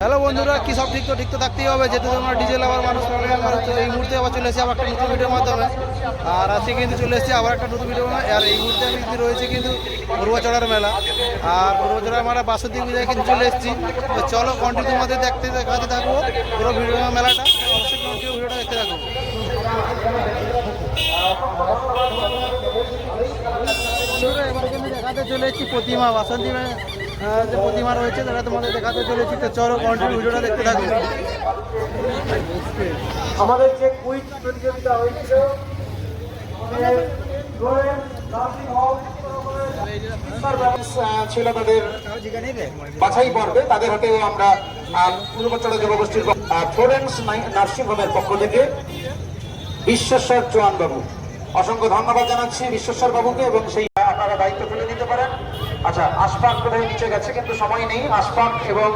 Hello বন্ধুরা, কি সব ঠিক তো থাকতেই হবে, যেহেতু আমরা ডিজে লাভার মানুষ। এই মুহূর্তে আবার চলে এসেছি আবার একটা নতুন ভিডিওর মাধ্যমে। আর আজকে কিন্তু চলে এসেছি আবার একটা নতুন ভিডিও। আর এই মুহূর্তে আমি কিন্তু রয়েছে কিন্তু পূর্বচড়ার মেলা। আর পূর্বচড়ার মেলা বাসন্তী পূজায় কিন্তু চলে এসেছি। তো চলো কন্টিনিউ তোমাদের দেখাতে থাকবো পুরো ভিডিও মেলাটা। অবশ্যই কন্টিনিউ ভিডিওটা দেখতে থাকবো। এবার কিন্তু দেখাতে চলে এসেছি প্রতিমা, বাসন্তী যে প্রতিমা রয়েছে তারা তোমাদের দেখাতে চলেছি। তো চলো কন্টিনিউ ভিডিওটা দেখতে থাকো। আমাদের যে কুইজ প্রতিযোগিতা হয়েছিল ছিল তাদের বাছাই পর্বে, তাদের হাতে আমরা পূর্বচড়া যুবগোষ্ঠীর ফ্লোরেন্স নার্সিং হোমের পক্ষ থেকে বিশ্বেশ্বর চৌহান বাবু, অসংখ্য ধন্যবাদ জানাচ্ছি বিশ্বেশ্বর বাবুকে। এবং সেই আপনারা দায়িত্ব তুলে নিতে পারেন। আচ্ছা, আশফাক কোথায় নিচে গেছে, কিন্তু সময় নেই। আশফাক এবং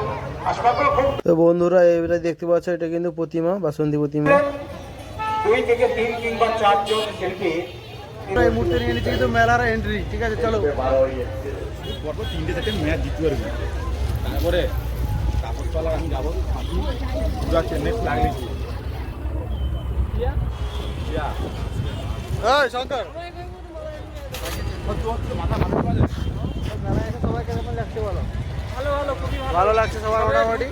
আশফাকও খুব। তো বন্ধুরা এটা দেখতে পাচ্ছ, এটা কিন্তু প্রতিমা, বাসন্তী প্রতিমা। 2 থেকে 3 কিংবা 4 জন শিল্পী এই মুহূর্তে নিয়ে নিচ্ছি কিন্তু মেলার এন্ট্রি। ঠিক আছে, চলো। পরপর 3-4 ম্যাচ জিততে পারবি। তারপরে কাপড়তলা আমি যাবো পুরো চেন্নাই ফ্ল্যাগ লিখি। শঙ্কর সবাই কেমন লাগছে বলো? ভালো লাগছে সবার মোটামুটি।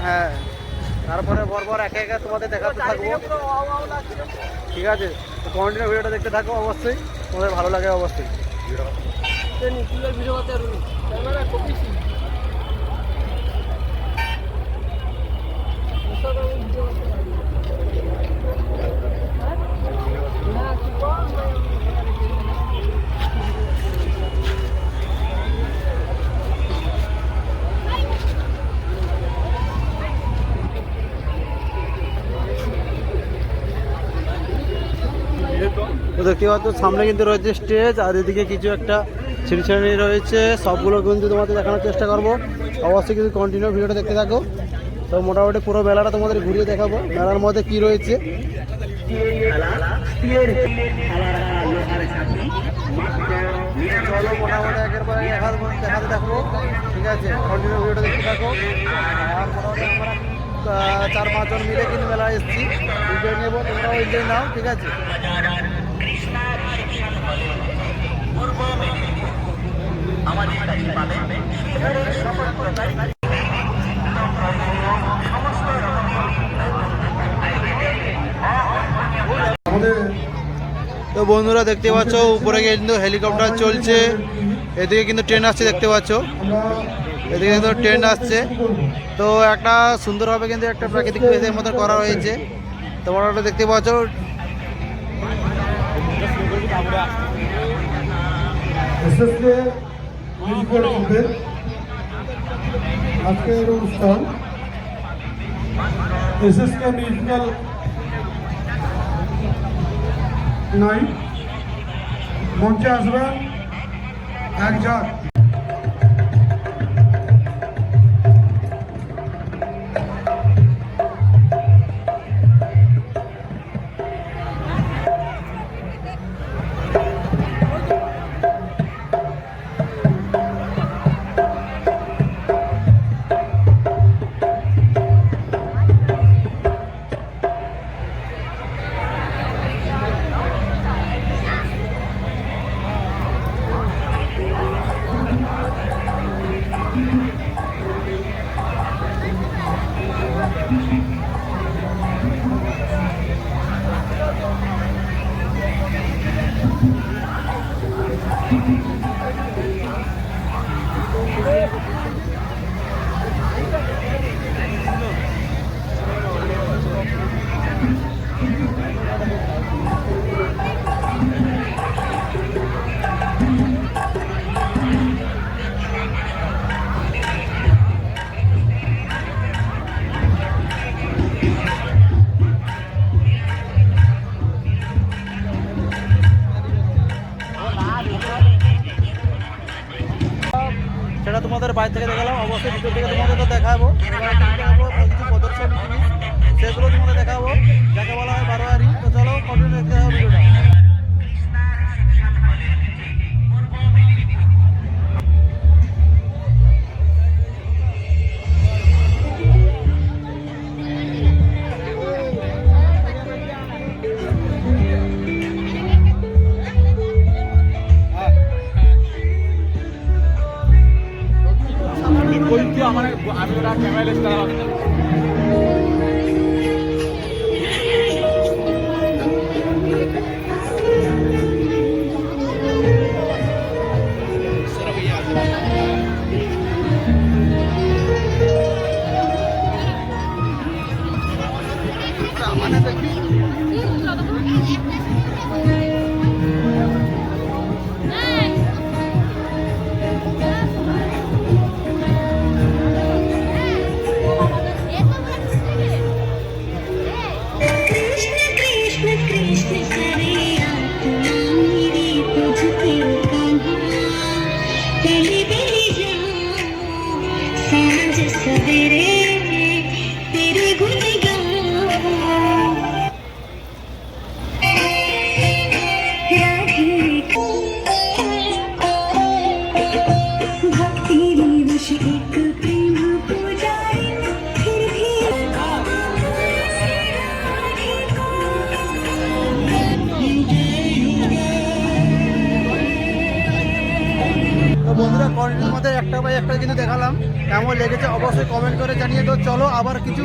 হ্যাঁ, তারপরে বরবর একে একে তোমাদের দেখাতে থাকবো। ঠিক আছে, তো কন্টিনিউ ভিডিওটা দেখতে থাকো। অবশ্যই তোমাদের ভালো লাগে অবশ্যই। তো দেখতে পাচ্ছ সামনে কিন্তু রয়েছে স্টেজ, আর এদিকে কিছু একটা ছিড়ছাড়ি রয়েছে। সবগুলো কিন্তু তোমাদের দেখানোর চেষ্টা করবো। অবশ্যই কিন্তু কন্টিনিউ ভিডিওটা দেখতে থাকো। তো মোটামুটি পুরো মেলাটা তোমাদের ঘুরিয়ে দেখাবো, মেলার মধ্যে কি রয়েছে। চলো মোটামুটি একের পর এক দেখাতে থাকবো। ঠিক আছে, কন্টিনিউ ভিডিওটা দেখতে থাকো। আর মোটামুটি আমরা 4-5 জন মিলে কিন্তু মেলা এসেছি। এনজয় নেবো, তোমরাও এনজয় নাও। ঠিক আছে, তো বন্ধুরা দেখতে পাচ্ছ উপরে কিন্তু হেলিকপ্টার চলছে, এদিকে কিন্তু ট্রেন আসছে দেখতে পাচ্ছ। এদিকে কিন্তু ট্রেন আসছে। তো একটা সুন্দরভাবে কিন্তু একটা প্রাকৃতিক পরিবেশের মতো করা হয়েছে। তোমরা ওটা দেখতে পাচ্ছ। আজকের অনুষ্ঠান এসএসকে মিউজিক্যাল নাইট। মঞ্চে আসবেন একজন। সেটা তোমাদের বাইরে থেকে দেখালাম। অবশ্যই ভিতর থেকে তোমাদের তো দেখাবো। কিছু প্রদর্শনী জিনিস সেগুলো তোমাদের দেখাবো, যাকে বলা হয় বারোয়ারি। তো চলো কন্টিনিউ দেখতে হবে ভিডিওটা। আমি ওরা ক্যামেরা লেগে তারা कृष्ण कृष्ण कृष्ण करे आत्मा मेरी तुझके कान्हा तेरी तेरी जान सांझ सवेरे तेरे गुण गाऊं राधे भक्ति विवश एक प्रेम पुजारी फिर भी তো বন্ধুরা কন্টেন্টের মধ্যে একটা বাই একটা কিন্তু দেখালাম, কেমন লেগেছে অবশ্যই কমেন্ট করে জানিয়ে। তো চলো আবার কিছু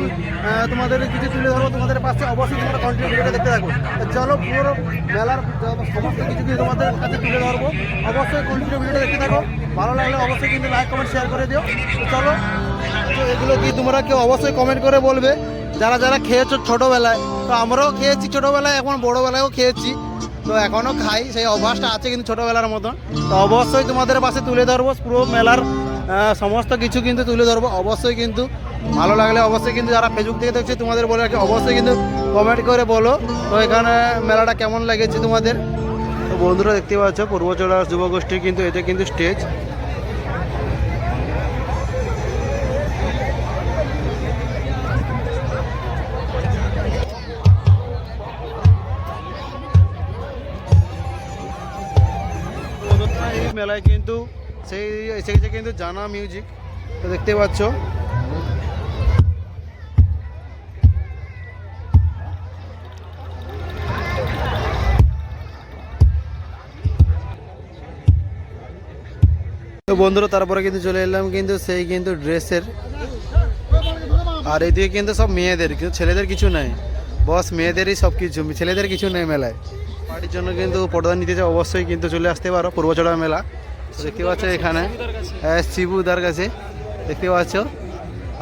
তোমাদের কিছু তুলে ধরবো তোমাদের পাশে, অবশ্যই তোমরা কন্টিনিউ ভিডিওটা দেখতে থাকো। তো চলো পুরো মেলার সমস্ত কিছু কিন্তু তোমাদের কাছে তুলে ধরবো, অবশ্যই কন্টিনিউ ভিডিওটা দেখতে থাকো। ভালো লাগলে অবশ্যই কিন্তু লাইক কমেন্ট শেয়ার করে দিও। তো চলো, তো এগুলো কি তোমরা কেউ অবশ্যই কমেন্ট করে বলবে যারা যারা খেয়েছো ছোটোবেলায়। তো আমরাও খেয়েছি ছোটোবেলায়, এখন বড়োবেলায়ও খেয়েছি, তো এখনও খাই, সেই অভ্যাসটা আছে কিন্তু ছোটোবেলার মতন। তো অবশ্যই তোমাদের পাশে তুলে ধরবো পুরো মেলার সমস্ত কিছু কিন্তু তুলে ধরবো। অবশ্যই কিন্তু ভালো লাগলে অবশ্যই কিন্তু যারা ফেসবুক থেকে দেখছে তোমাদের বলে রাখি, অবশ্যই কিন্তু কমেন্ট করে বলো তো এখানে মেলাটা কেমন লেগেছে তোমাদের। তো বন্ধুরা দেখতে পাচ্ছ পূর্বচড়া যুবগোষ্ঠীর কিন্তু এটা কিন্তু স্টেজ। এই মেলায় কিন্তু সেই এসে গেছে কিন্তু জানা মিউজিক, তো দেখতে পাচ্ছ। তো বন্ধুরা তারপরে কিন্তু চলে এলাম কিন্তু সেই কিন্তু ড্রেসের, আর এদিকে কিন্তু সব মেয়েদের, কিন্তু ছেলেদের কিছু নাই, বস মেয়েদেরই সব কিছু, ছেলেদের কিছু নেই মেলায়। পার্টির জন্য কিন্তু পর্দা নিতে চাও অবশ্যই কিন্তু চলে আসতে পারো পূর্বচড়া মেলা। তো দেখতে পাচ্ছ এখানে শিবুদার কাছে দেখতে পাচ্ছ,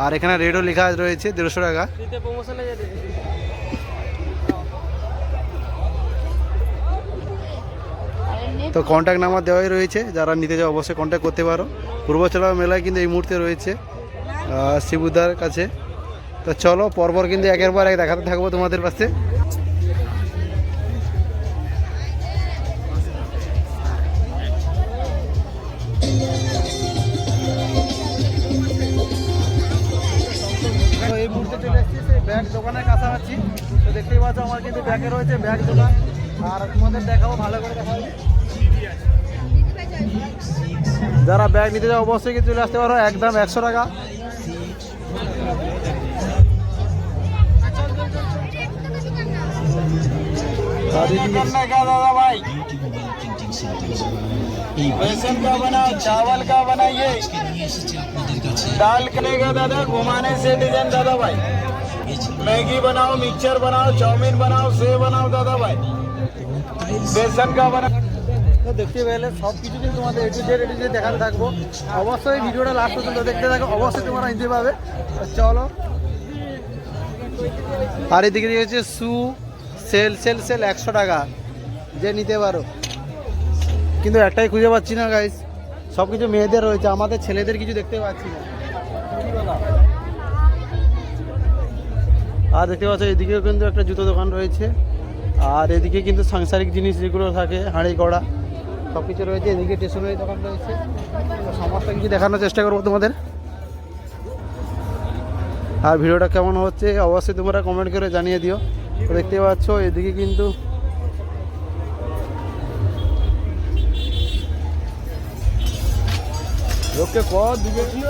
আর এখানে রেটও লেখা রয়েছে 150 টাকা। তো কন্ট্যাক্ট নাম্বার দেওয়াই রয়েছে, যারা নিতে চাও অবশ্যই কন্ট্যাক্ট করতে পারো। পূর্বচড়া মেলায় কিন্তু এই মুহূর্তে রয়েছে শিবুদার কাছে। তো চলো পরপর কিন্তু একের পর এক দেখাতে থাকবো তোমাদের পাশে। তো এই মুহূর্তে চলে এসেছি সেই ব্যাগ দোকানের কাছাকাছি। তো দেখতেই পাচ্ছ আমার কিন্তু ব্যাগে রয়েছে ব্যাগ দোকান, আর তোমাদের দেখাবো ভালো করে দেখাবো। যারা ব্যাগ নিতে যাও অবশ্যই কিন্তু চলে আসতে পারো, একদম 100 টাকা। करने का दादा भाई बेसन का बनाओ, चावल का बनाइए, दाल करने का दादा, घुमाने से डिजाइन दादा भाई, मैगी बनाओ, मिक्सचर बनाओ, चाउमीन बनाओ, सेव बनाओ दादा भाई, बेसन का बना। তো দেখতে পেলে সব কিছু কিন্তু তোমাদের এটু জেড দেখাতে থাকবো, অবশ্যই ভিডিওটা লাস্ট পর্যন্ত দেখতে থাকো, অবশ্যই তোমরা নিতে পাবে। চলো, আর এদিকে হচ্ছে শু সেল 100 টাকা, যে নিতে পারো। কিন্তু একটাই খুঁজে পাচ্ছি না গাইস, সব কিছু মেয়েদের রয়েছে, আমাদের ছেলেদের কিছু দেখতে পাচ্ছি না। আর দেখতে পাচ্ছ এদিকেও কিন্তু একটা জুতো দোকান রয়েছে, আর এদিকে কিন্তু সাংসারিক জিনিস যেগুলো থাকে হাঁড়ি কড়া সব কিছু রয়েছে। এদিকে স্টেশনারি দোকান রয়েছে, তো সমস্ত কিছু দেখানোর চেষ্টা করবো তোমাদের। আর ভিডিওটা কেমন হচ্ছে অবশ্যই তোমরা কমেন্ট করে জানিয়ে দিও। তো দেখতে পাচ্ছ এদিকে কিন্তু লোককে কত দিকে ছিল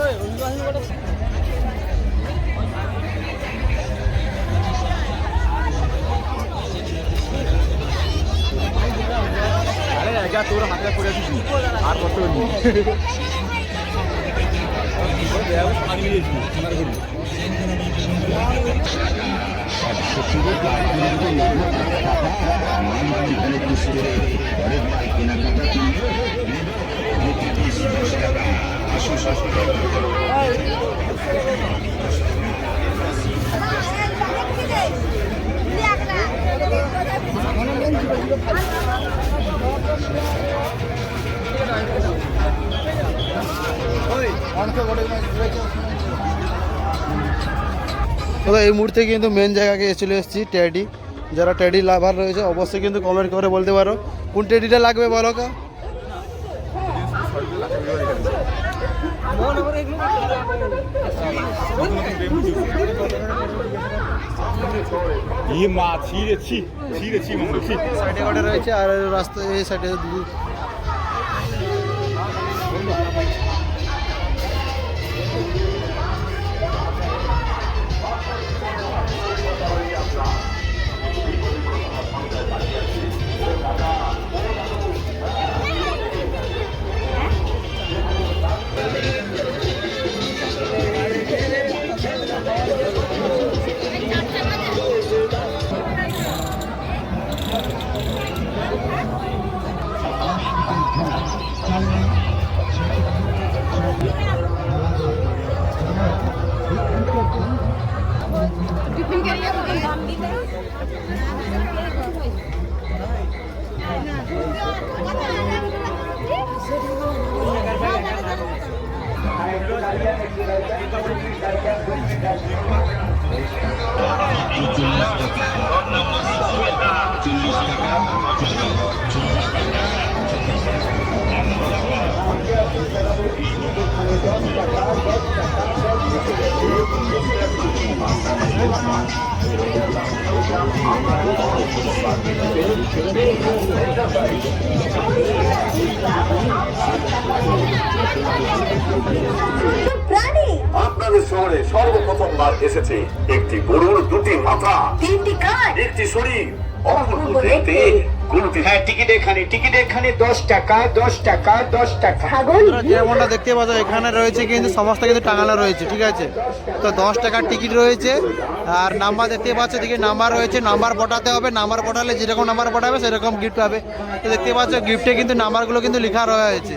তোর হাতে পড়ে আর কত আমি নিয়েছি সোনার ঘড়ি তো এই মুহূর্তে কিন্তু মেন জায়গাকে চলে এসেছি টেডি। যারা টেডি লাভার রয়েছে অবশ্যই কিন্তু কমেন্ট করে বলতে পারো কোন টেডিটা লাগবে বলো কা। মা ছিঁড়েছি ছিঁড়েছি মন্দির সাইডে কটা রয়েছে আর রাস্তা এই সাইডে প্রাণী আপনাদের শহরে সর্বপ্রথমবার এসেছে একটি গরুর দুটি মাথা, তিনটি কাঠ, একটি শরীর, অপূর্ব দেখতে গরুটি। হ্যাঁ, টিকিট এখানে 10 টাকা 10 টাকা 10 টাকা। ছাগল, যেমনটা দেখতে পাচ্ছ এখানে রয়েছে কিন্তু সমস্ত কিন্তু টাঙানো রয়েছে, ঠিক আছে। তো 10 টাকার টিকিট রয়েছে আর নাম্বার দেখতে পাচ্ছ, এদিকে নাম্বার রয়েছে, নাম্বার পটাতে হবে, নাম্বার পটালে যেরকম নাম্বার পটাবে সেরকম গিফট পাবে। তো দেখতে পাচ্ছ গিফটে কিন্তু নাম্বারগুলো কিন্তু লেখা রয়েছে।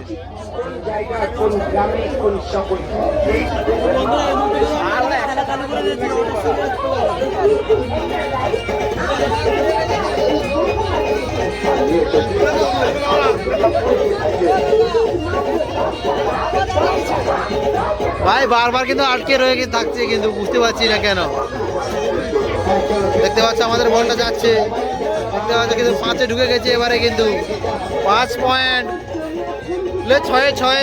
ভাই বারবার কিন্তু আটকে রয়ে থাকছে, কিন্তু বুঝতে পারছি না কেন। দেখতে পাচ্ছ আমাদের বলটা যাচ্ছে, দেখতে পাচ্ছ কিন্তু 5-এ ঢুকে গেছে এবারে, কিন্তু 5 পয়েন্ট, 6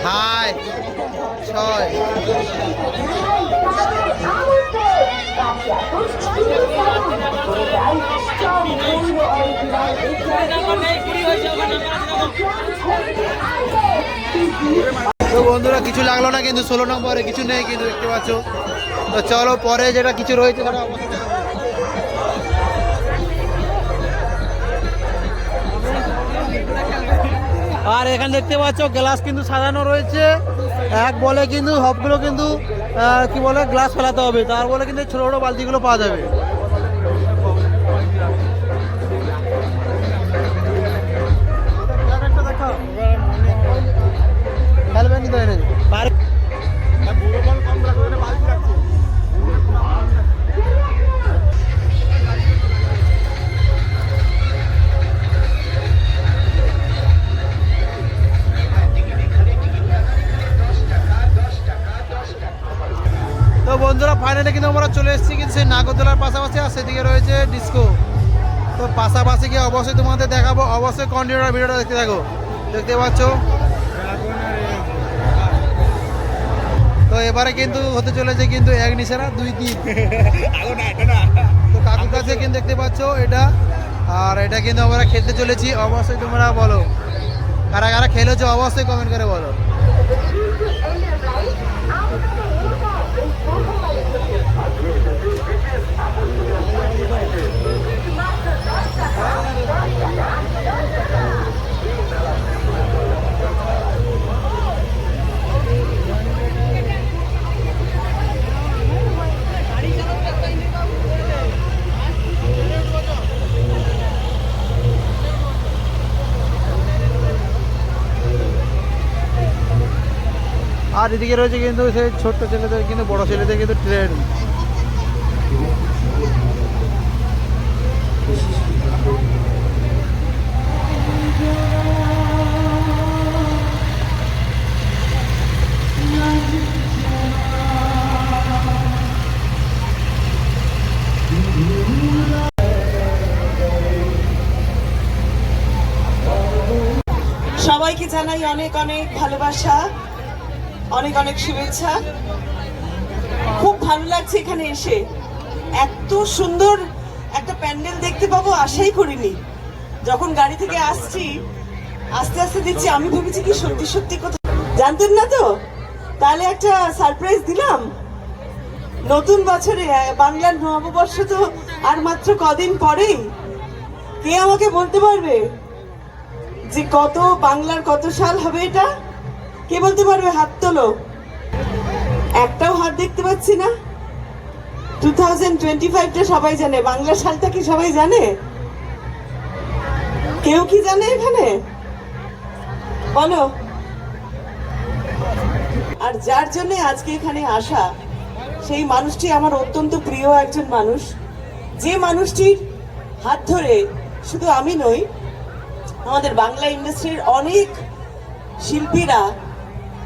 হাই 6। তো বন্ধুরা কিছু লাগলো না, কিন্তু 16 নম্বরে কিছু নেই কিন্তু দেখতে পাচ্ছ। তো চলো পরে যেটা কিছু রয়েছে সেটা অবশ্যই দেখাবো। আর এখানে দেখতে পাচ্ছ গ্লাস কিন্তু সাজানো রয়েছে, এক বলে কিন্তু সবগুলো কিন্তু কি বলে গ্লাস ফেলাতে হবে, তার বলে কিন্তু ছোটো ছোটো বালতিগুলো পাওয়া যাবে। খেলবেন কিন্তু এনে তো বন্ধুরা ফাইনালি কিন্তু আমরা চলে এসেছি কিন্তু সেই নাগরদোলার পাশাপাশি, আর সেদিকে রয়েছে ডিস্কো। তো পাশাপাশি গিয়ে অবশ্যই তোমাদের দেখাবো, অবশ্যই কন্টিনিউ ভিডিওটা দেখতে থাকো। দেখতে পাচ্ছ তো এবারে কিন্তু হতে চলেছে কিন্তু 1 নিশানা 2 3। তো কাকুর কাছে কিন্তু দেখতে পাচ্ছ এটা, আর এটা কিন্তু আমরা খেলতে চলেছি। অবশ্যই তোমরা বলো কারা কারা খেলেছো, অবশ্যই কমেন্ট করে বলো। এদিকে রয়েছে কিন্তু সেই ছোট্ট ছেলেদের কিন্তু বড় ছেলেদের কিন্তু ট্রেন। সবাইকে জানাই অনেক অনেক ভালোবাসা, অনেক অনেক শুভেচ্ছা। খুব ভালো লাগছে এখানে এসে, এত সুন্দর একটা প্যান্ডেল দেখতে পাবো আশাই করিনি। যখন গাড়ি থেকে আসছি আস্তে আস্তে দেখছি, আমি ভেবেছি কি সত্যি সত্যি কথা জানতেন না তো, তাহলে একটা সারপ্রাইজ দিলাম। নতুন বছরে বাংলার নববর্ষ তো আর মাত্র কদিন পরেই। কে আমাকে বলতে পারবে যে কত বাংলার কত সাল হবে এটা? কে বলতে পারবে? হাত তোলো। একটাও হাত দেখতে পাচ্ছি না। 2025টা সবাই জানে, বাংলা সালটা কি সবাই জানে? কেউ কি জানে এখানে? বলো। আর যার জন্য আজকে এখানে আসা, সেই মানুষটি আমার অত্যন্ত প্রিয় একজন মানুষ, যে মানুষটির হাত ধরে শুধু আমি নই, আমাদের বাংলা ইন্ডাস্ট্রির অনেক শিল্পীরা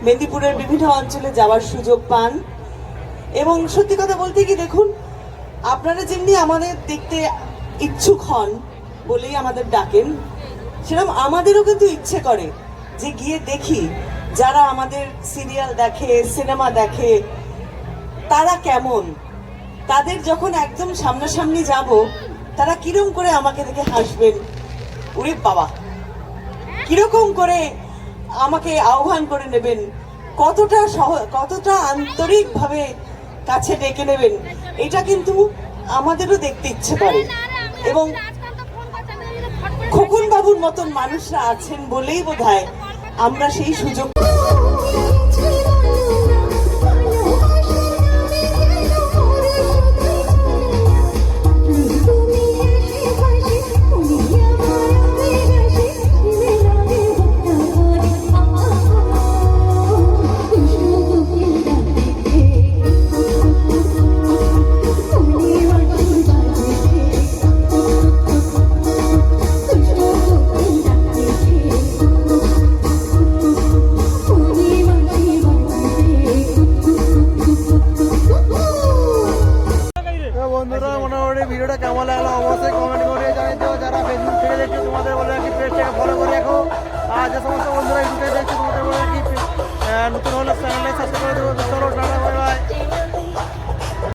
মেদিনীপুরের বিভিন্ন অঞ্চলে যাওয়ার সুযোগ পান। এবং সত্যি কথা বলতে কি, দেখুন, আপনারা যেমনি আমাদের দেখতে ইচ্ছুক হন বলেই আমাদের ডাকেন, সেরকম আমাদেরও কিন্তু ইচ্ছে করে যে গিয়ে দেখি যারা আমাদের সিরিয়াল দেখে, সিনেমা দেখে, তারা কেমন। তাদের যখন একদম সামনাসামনি যাব, তারা কিরকম করে আমাকে দেখে হাসবেন, ওরে বাবা, কিরকম করে আমাকে আহ্বান করে নেবেন, কতটা আন্তরিকভাবে কাছে ডেকে নেবেন, এটা কিন্তু আমাদেরও দেখতে ইচ্ছে করে। এবং খোকন বাবুর মতন মানুষরা আছেন বলেই বোধহয় আমরা সেই সুযোগ। তো বন্ধুরা, মোটামুটি ভিডিওটা কেমন লাগলো অবশ্যই কমেন্ট করে জানিয়ে দিও। যারা ফেসবুক থেকে দেখছো তোমাদের বলে রাখি, পেজটাকে ফলো